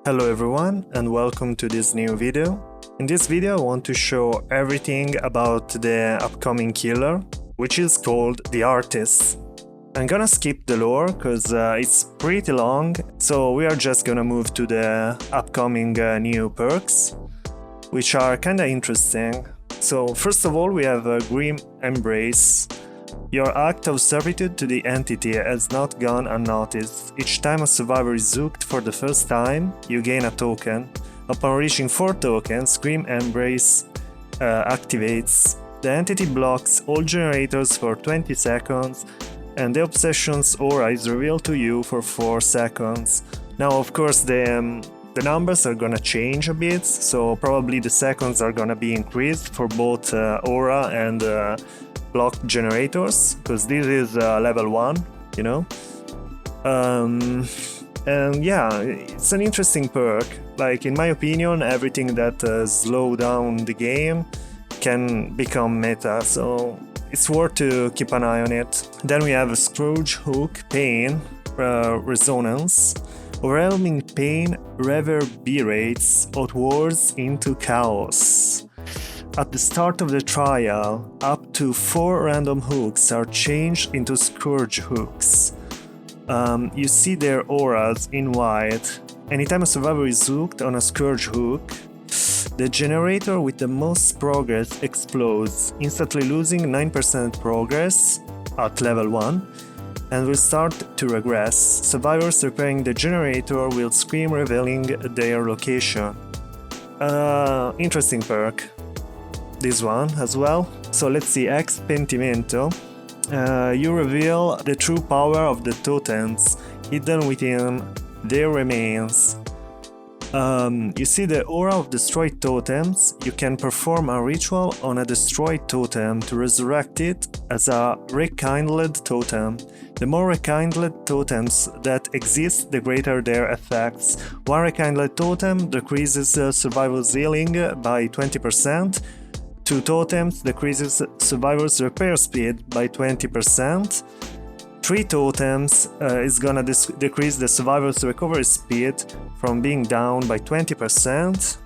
Hello everyone and welcome to this new video. In this video I want to show everything about the upcoming killer, which is called the Artist. I'm gonna skip the lore because it's pretty long, so we are just gonna move to the upcoming new perks, which are kinda interesting. So first of all we have Grim Embrace. Your act of servitude to the entity has not gone unnoticed. Each time a survivor is zooked for the first time, you gain a token. Upon reaching 4 tokens, Grim Embrace activates. The entity blocks all generators for 20 seconds, and the Obsession's aura is revealed to you for 4 seconds. Now, of course, the numbers are gonna change a bit, so probably the seconds are gonna be increased for both aura and blocked generators, because this is level 1, you know. And yeah, it's an interesting perk. Like, in my opinion, everything that slow down the game can become meta, so it's worth to keep an eye on it. Then we have a Scrooge Hook Pain Resonance. Overwhelming pain reverberates outwards into chaos. At the start of the trial, up to 4 random hooks are changed into Scourge hooks. You see their auras in white. Anytime a survivor is hooked on a Scourge hook, the generator with the most progress explodes, instantly losing 9% progress at level 1, and will start to regress. Survivors repairing the generator will scream, revealing their location. Interesting perk. This one as well. So let's see, Ex Pentimento. You reveal the true power of the totems hidden within their remains. You see the aura of destroyed totems. You can perform a ritual on a destroyed totem to resurrect it as a rekindled totem. The more rekindled totems that exist, the greater their effects. One rekindled totem decreases survival's healing by 20%. 2 totems decreases survivor's repair speed by 20%. 3 totems is gonna decrease the survivor's recovery speed from being down by 20%.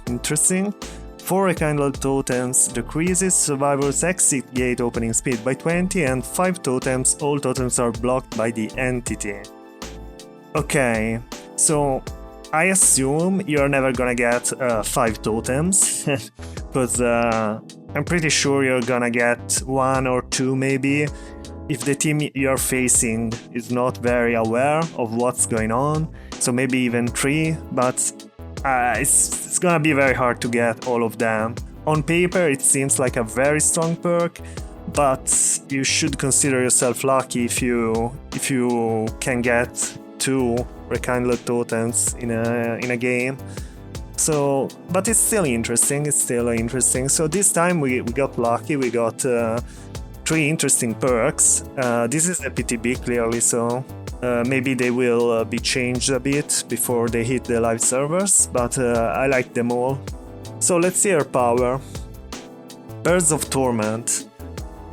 Interesting. 4 rekindled totems decreases survivor's exit gate opening speed by 20, and 5 totems, all totems are blocked by the entity. Okay, so I assume you're never gonna get 5 totems, because I'm pretty sure you're gonna get 1 or 2 maybe, if the team you're facing is not very aware of what's going on, so maybe even 3, but it's gonna be very hard to get all of them. On paper it seems like a very strong perk, but you should consider yourself lucky if you can get 2 rekindled totems in a game. So, but it's still interesting. So this time we got lucky. We got 3 interesting perks. This is a PTB clearly, so maybe they will be changed a bit before they hit the live servers, but I like them all. So let's see her power. Birds of Torment.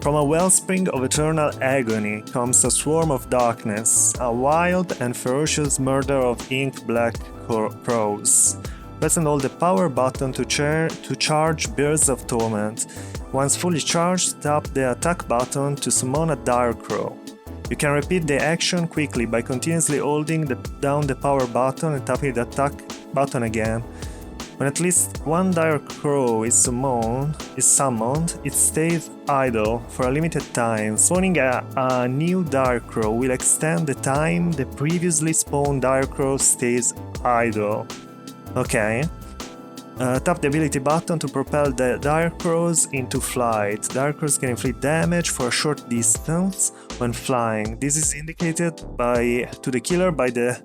From a wellspring of eternal agony comes a swarm of darkness, a wild and ferocious murder of ink-black crows. Press and hold the power button to charge Birds of Torment. Once fully charged, tap the attack button to summon a dire crow. You can repeat the action quickly by continuously holding down the power button and tapping the attack button again. When at least 1 dire crow is summoned, it stays idle for a limited time. Spawning a new dire crow will extend the time the previously spawned dire crow stays idle. Okay. Tap the ability button to propel the dire crows into flight. Dire crows can inflict damage for a short distance when flying. This is indicated to the killer by the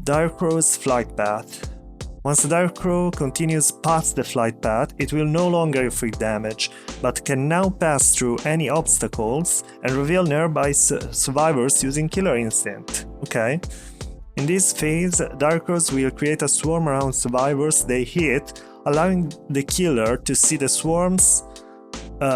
dire crow's flight path. Once the dire crow continues past the flight path, it will no longer inflict damage, but can now pass through any obstacles and reveal nearby survivors using Killer Instinct. Okay. In this phase, dire crows will create a swarm around survivors they hit, allowing the killer to see the swarm's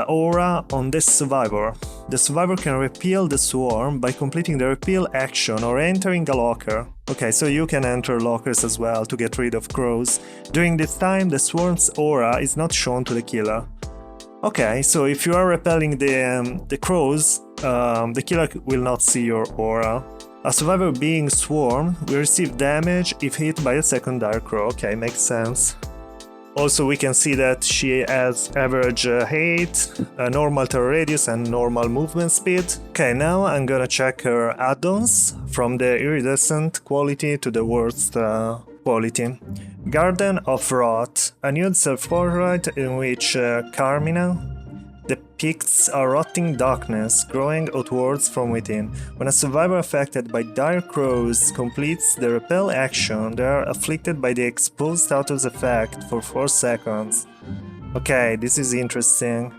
aura on this survivor. The survivor can repel the swarm by completing the repel action or entering a locker. Okay, so you can enter lockers as well to get rid of crows. During this time, the swarm's aura is not shown to the killer. Okay, so if you are repelling the crows, the killer will not see your aura. A survivor being swarmed will receive damage if hit by a second Dire Crow. Okay, makes sense. Also, we can see that she has average height, normal terror radius and normal movement speed. Okay, now I'm gonna check her add-ons from the iridescent quality to the worst quality. Garden of Rot, a nude self-portrait in which Carmina depicts a rotting darkness growing outwards from within. When a survivor affected by dire crows completes the repel action, they are afflicted by the exposed status effect for 4 seconds. Okay, this is interesting.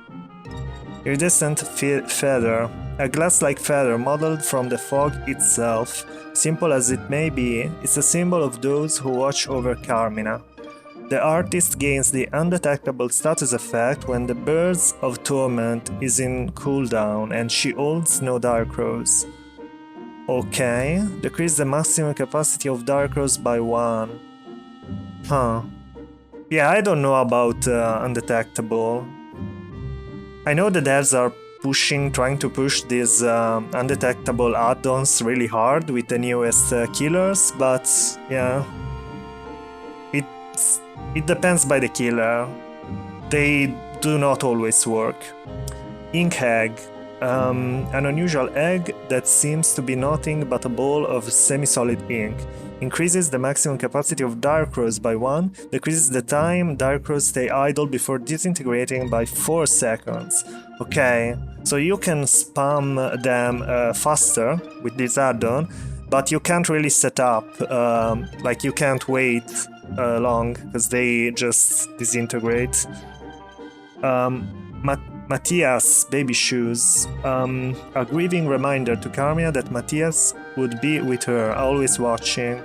Iridescent feather, a glass-like feather modeled from the fog itself. Simple as it may be, it's a symbol of those who watch over Carmina. The artist gains the undetectable status effect when the Birds of Torment is in cooldown and she holds no Dire Crows. Okay, decrease the maximum capacity of Dire Crows by 1. Huh. Yeah, I don't know about undetectable. I know the devs are trying to push these undetectable add-ons really hard with the newest killers, but yeah. It depends by the killer. They do not always work. Ink egg. An unusual egg that seems to be nothing but a ball of semi-solid ink. Increases the maximum capacity of Dire Crows by 1, decreases the time Dire Crows stay idle before disintegrating by 4 seconds. Okay, so you can spam them faster with this add-on, but you can't really set up, like you can't wait long, because they just disintegrate. Matthias' baby shoes. A grieving reminder to Carmina that Matthias would be with her, always watching.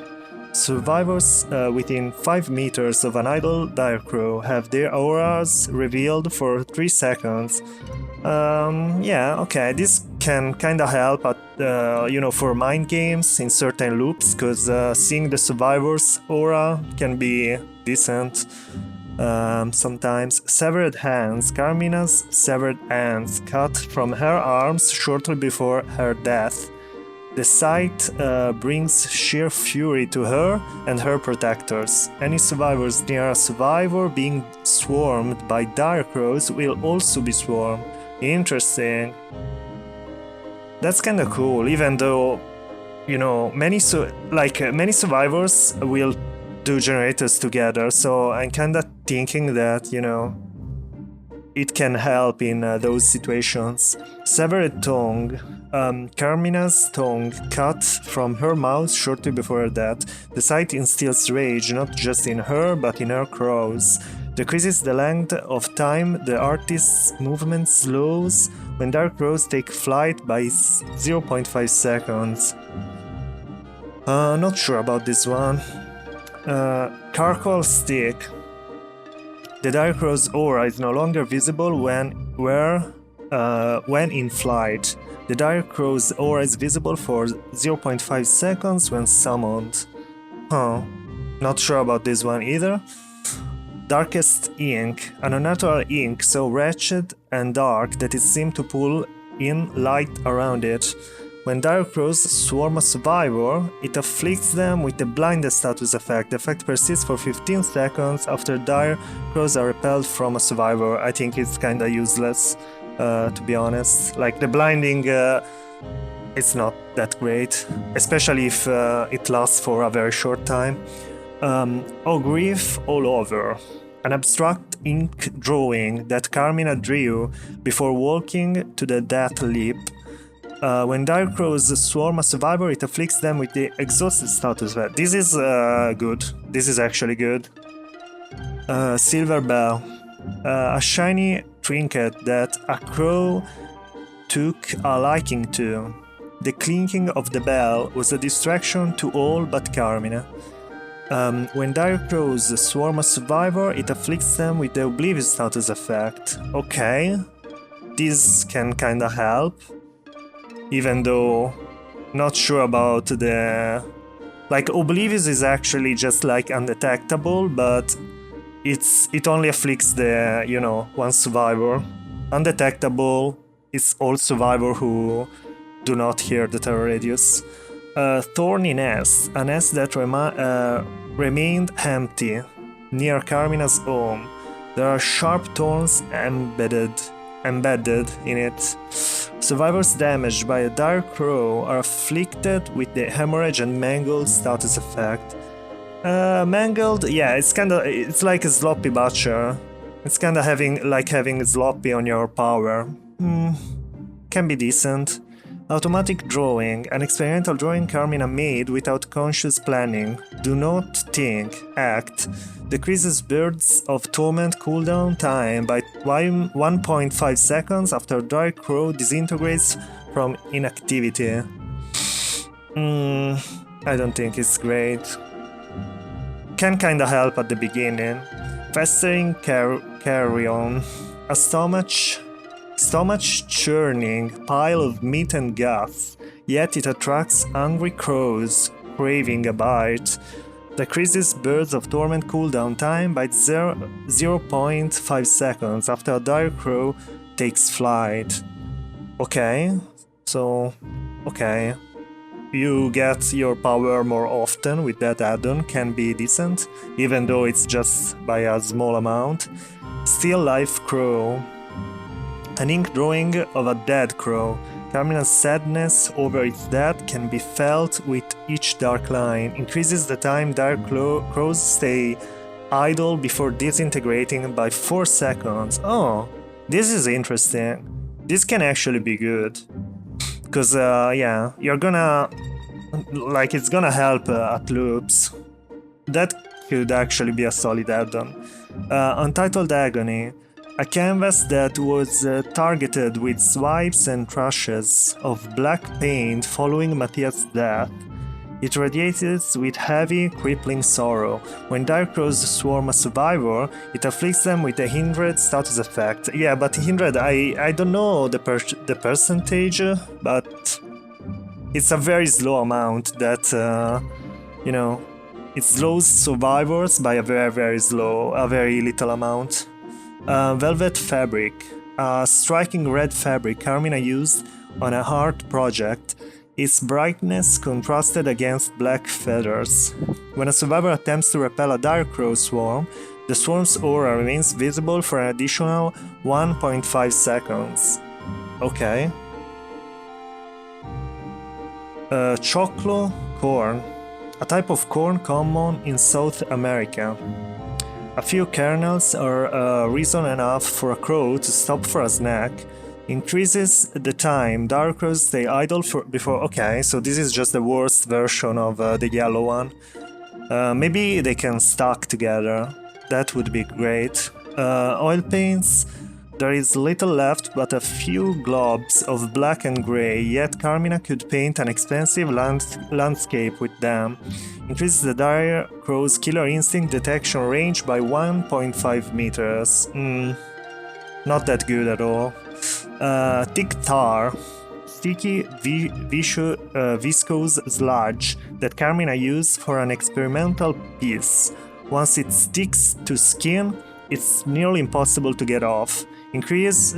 Survivors within 5 meters of an idle Dire Crow have their auras revealed for 3 seconds. Yeah, okay, this can kinda help at, for mind games in certain loops, because seeing the survivor's aura can be decent sometimes. Severed hands. Carmina's severed hands cut from her arms shortly before her death. The sight brings sheer fury to her and her protectors. Any survivors near a survivor being swarmed by Dire Crows will also be swarmed. Interesting. That's kinda cool, even though, many survivors will do generators together, so I'm kinda thinking that, it can help in those situations. Severed tongue. Carmina's tongue cut from her mouth shortly before her death. The sight instills rage not just in her, but in her crows. Decreases the length of time the artist's movement slows when Dire Crows take flight by 0.5 seconds. Not sure about this one. Charcoal stick. The Dire Crow's aura is no longer visible when in flight. The Dire Crow's aura is visible for 0.5 seconds when summoned. Not sure about this one either. Darkest ink. An unnatural ink so wretched and dark that it seemed to pull in light around it. When Dire Crows swarm a survivor, it afflicts them with the blinded status effect. The effect persists for 15 seconds after Dire Crows are repelled from a survivor. I think it's kinda useless, to be honest. Like, the blinding, it's not that great, especially if it lasts for a very short time. Grief all over. An abstract ink drawing that Carmina drew before walking to the death leap. When Dire Crows swarm a survivor, it afflicts them with the exhausted status. This is good. This is actually good. Silver Bell. A shiny trinket that a crow took a liking to. The clinking of the bell was a distraction to all but Carmina. When Dire Crows swarm a survivor, it afflicts them with the Oblivious status effect. Okay, this can kinda help, even though not sure about the Like, Oblivious is actually just like undetectable, but it only afflicts the, you know, one survivor. Undetectable is all survivor who do not hear the terror radius. Thorny Nest, a nest that remained empty near Carmina's home. There are sharp thorns embedded in it. Survivors damaged by a dark crow are afflicted with the hemorrhage and mangled status effect. Mangled, yeah, it's like a sloppy butcher. It's kinda having sloppy on your power. Can be decent. Automatic drawing, an experimental drawing Carmina made without conscious planning. Do not think, act. Decreases Birds of Torment cooldown time by 1.5 seconds after Dark Crow disintegrates from inactivity. I don't think it's great. Can kinda help at the beginning. Festering Carrion. A stomach-churning pile of meat and guts, yet it attracts hungry crows craving a bite. Decreases Birds of Torment cooldown time by 0.5 seconds after a Dark Crow takes flight. Okay, okay. You get your power more often with that add-on, can be decent, even though it's just by a small amount. Still Life Crow. An ink drawing of a dead crow. Carmina's sadness over its death can be felt with each dark line. Increases the time dark crows stay idle before disintegrating by 4 seconds. Oh, this is interesting. This can actually be good. Because, yeah, you're gonna... like, it's gonna help at loops. That could actually be a solid add-on. Untitled Agony. A canvas that was targeted with swipes and trashes of black paint following Matthias' death. It radiates with heavy, crippling sorrow. When dark crows swarm a survivor, it afflicts them with a hindred status effect. Yeah, but hindred, I don't know the percentage, but it's a very slow amount that, you know, it slows survivors by a very little amount. Velvet Fabric, a striking red fabric Carmina used on a art project, its brightness contrasted against black feathers. When a survivor attempts to repel a dark crow swarm, the swarm's aura remains visible for an additional 1.5 seconds. Okay. Choclo corn, a type of corn common in South America. A few kernels are reason enough for a crow to stop for a snack. Increases the time dark crows stay idle before... Okay, so this is just the worst version of the yellow one. Maybe they can stack together. That would be great. Oil paints. There is little left but a few globs of black and grey, yet Carmina could paint an expensive landscape with them. Increases the dire crow's killer instinct detection range by 1.5 meters. Not that good at all. Thick tar. Sticky viscose sludge that Carmina used for an experimental piece. Once it sticks to skin, it's nearly impossible to get off. Increases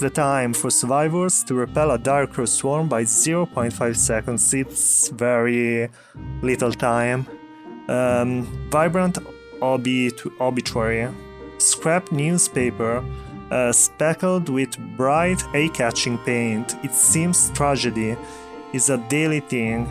the time for survivors to repel a dark crow swarm by 0.5 seconds. It's very little time. Vibrant obituary. Scrap newspaper speckled with bright eye-catching paint. It seems tragedy is a daily thing.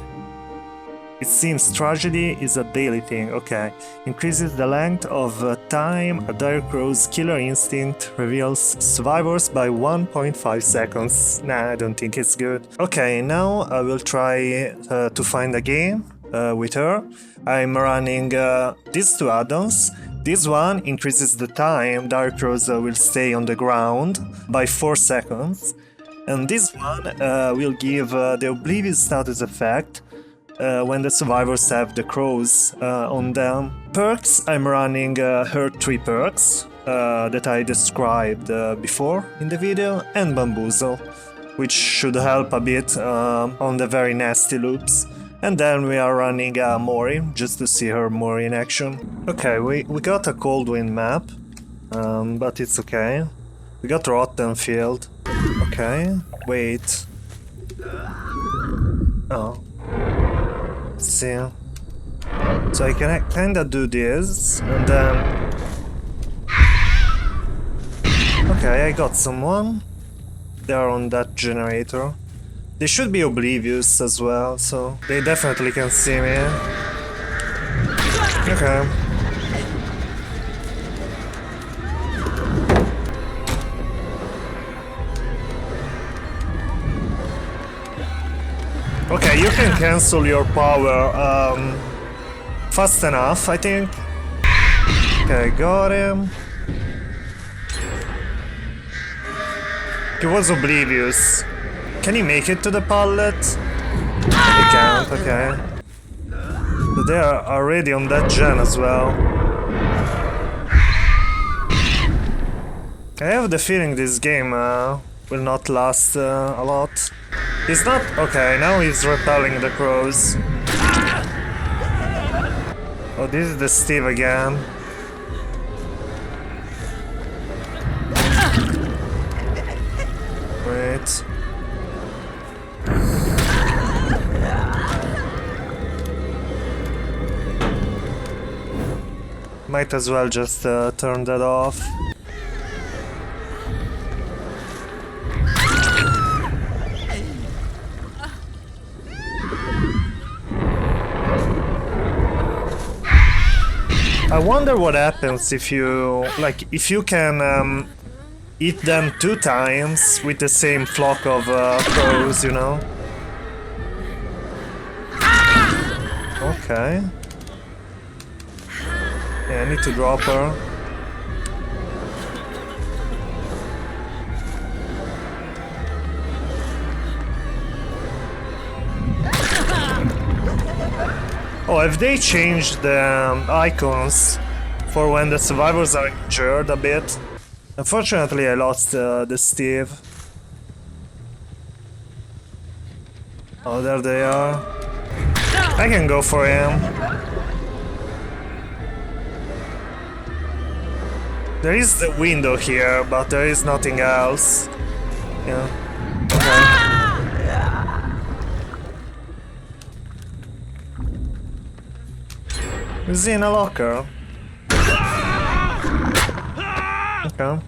Okay. Increases the length of time a dark crow's killer instinct reveals survivors by 1.5 seconds. Nah, I don't think it's good. Okay, now I will try to find a game with her. I'm running these two add-ons. This one increases the time dark crows will stay on the ground by 4 seconds. And this one will give the Oblivious status effect when the survivors have the crows on them. Perks, I'm running her 3 perks that I described before in the video, and Bamboozle, which should help a bit on the very nasty loops. And then we are running Mori, just to see her Mori in action. Okay, we got a Cold Wind map, but it's okay. We got Rotten Field. Okay, wait. Oh. Let's see. So I can kinda do this, and then... Okay, I got someone. They are on that generator. They should be oblivious as well, so they definitely can see me. Okay. Okay, you can cancel your power fast enough, I think. Okay, got him. He was oblivious. Can he make it to the pallet? He can't, okay. But they are already on that gen as well. I have the feeling this game will not last a lot. He's not... Okay, now he's repelling the crows. Oh, this is the Steve again. Wait. Might as well just turn that off. I wonder what happens if you, like, if you can eat them 2 times with the same flock of crows, you know? Okay. Yeah, I need to drop her. Oh, have they changed the icons for when the survivors are injured a bit? Unfortunately, I lost the Steve. Oh, there they are. I can go for him. There is the window here, but there is nothing else. Yeah. Okay. Is he in a locker? Okay.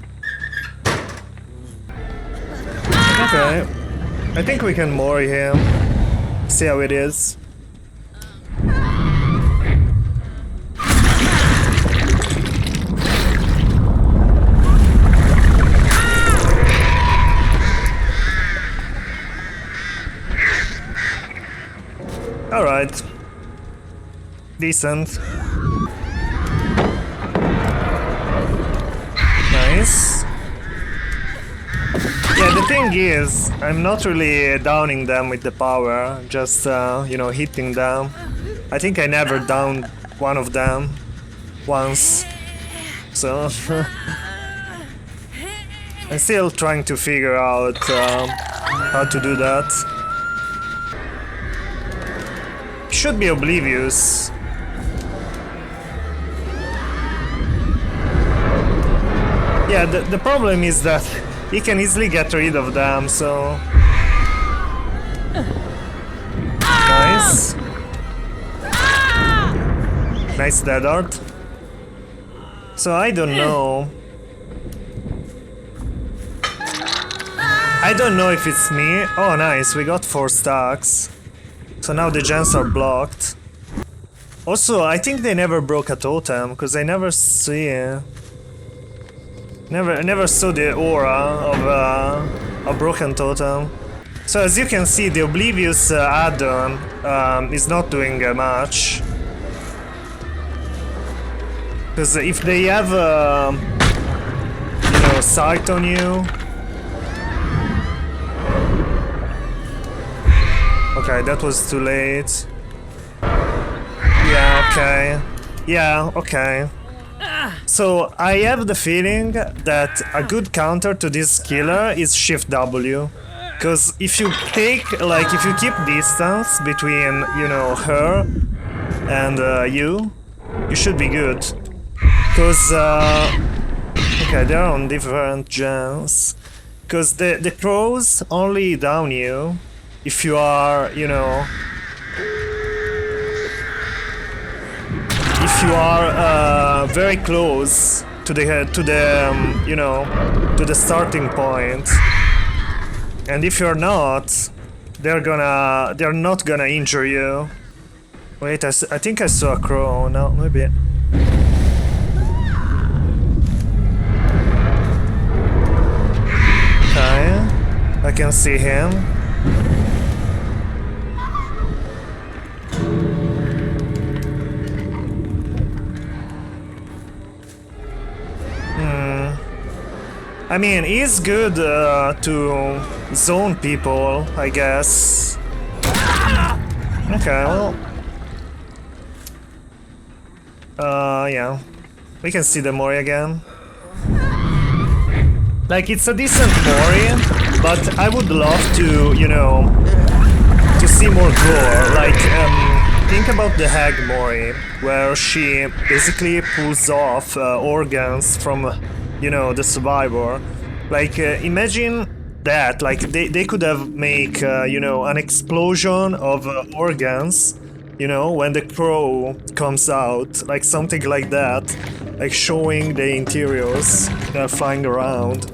Okay. I think we can Mori him. See how it is. Alright. Decent. Nice. Yeah, the thing is, I'm not really downing them with the power, just, you know, hitting them. I think I never downed one of them once, so... I'm still trying to figure out how to do that. Should be oblivious. Yeah, the problem is that he can easily get rid of them, so... Nice. Nice dead art. So I don't know. I don't know if it's me. Oh nice, we got 4 stacks. So now the gens are blocked. Also, I think they never broke a totem, because I never see... Never saw the aura of a broken totem. So as you can see, the Oblivious add-on is not doing much. Because if they have, you know, sight on you... Okay, that was too late. Yeah, okay. Yeah, okay. So, I have the feeling that a good counter to this killer is Shift W. Because if you take, like, if you keep distance between, you know, her and you should be good. Because, okay, they're on different gens. Because the crows only down you if you are, you know, if you are very close to the you know, to the starting point. And if you're not, they're not gonna injure you. Wait, I think I saw a crow. No, maybe. Okay, I can see him. I mean, it's good to zone people, I guess. Okay, well... yeah. We can see the Mori again. Like, it's a decent Mori, but I would love to, you know, to see more gore. Like, think about the Hag Mori, where she basically pulls off organs from, you know, the survivor. Like, imagine that, like, they could have make, you know, an explosion of organs, you know, when the crow comes out, like something like that, like showing the interiors flying around.